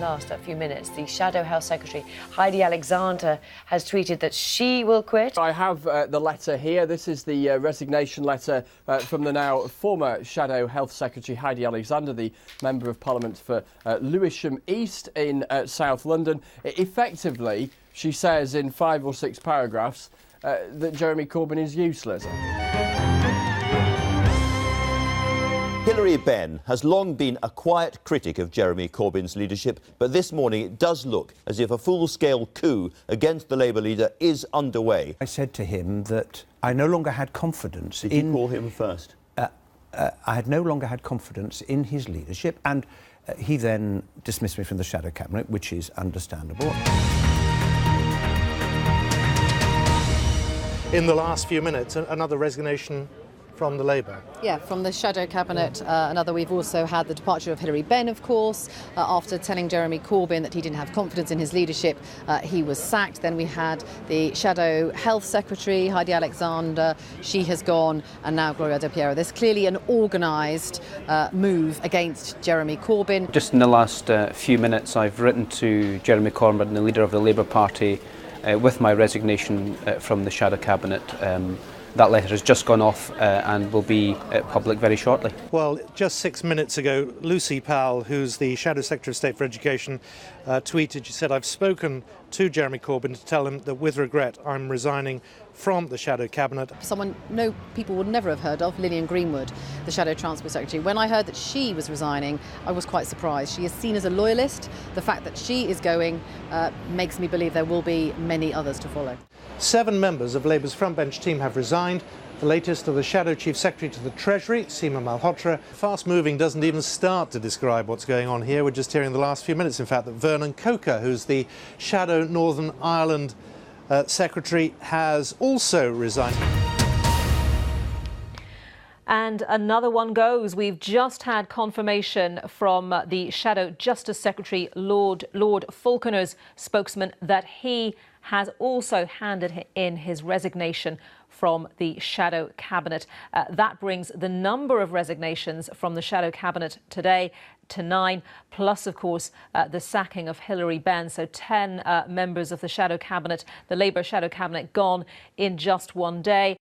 last few minutes, the Shadow Health Secretary, Heidi Alexander, has tweeted that she will quit. I have the letter here. This is the resignation letter from the now former Shadow Health Secretary, Heidi Alexander, the Member of Parliament for Lewisham East in South London. Effectively, she says in 5 or 6 paragraphs that Jeremy Corbyn is useless. Hilary Benn has long been a quiet critic of Jeremy Corbyn's leadership, but this morning it does look as if a full-scale coup against the Labour leader is underway. I said to him that I no longer had confidence Did you call him first? I had no longer had confidence in his leadership, and he then dismissed me from the Shadow Cabinet, which is understandable. In the last few minutes, another resignation from the Labour. Yeah, from the Shadow Cabinet, another. We've also had the departure of Hilary Benn, of course, after telling Jeremy Corbyn that he didn't have confidence in his leadership. He was sacked. Then we had the Shadow Health Secretary, Heidi Alexander. She has gone, and now Gloria De Piero. There's clearly an organised move against Jeremy Corbyn. Just in the last few minutes, I've written to Jeremy Corbyn, the leader of the Labour Party, with my resignation from the Shadow Cabinet. That letter has just gone off and will be public very shortly. Well, just 6 minutes ago, Lucy Powell, who's the Shadow Secretary of State for Education, tweeted. She said, "I've spoken to Jeremy Corbyn to tell him that with regret I'm resigning from the Shadow Cabinet." Someone people would never have heard of, Lillian Greenwood, the Shadow Transport Secretary. When I heard that she was resigning, I was quite surprised. She is seen as a loyalist. The fact that she is going makes me believe there will be many others to follow. 7 members of Labour's frontbench team have resigned. The latest are the Shadow Chief Secretary to the Treasury, Seema Malhotra. Fast moving doesn't even start to describe what's going on here. We're just hearing the last few minutes, in fact, that Vernon Coker, who's the Shadow Northern Ireland Secretary, has also resigned. And another one goes. We've just had confirmation from the Shadow Justice Secretary, Lord Falconer's spokesman, that he has also handed in his resignation from the Shadow Cabinet. That brings the number of resignations from the Shadow Cabinet today to 9, plus, of course, the sacking of Hilary Benn. So 10 members of the Shadow Cabinet, the Labour Shadow Cabinet, gone in just one day.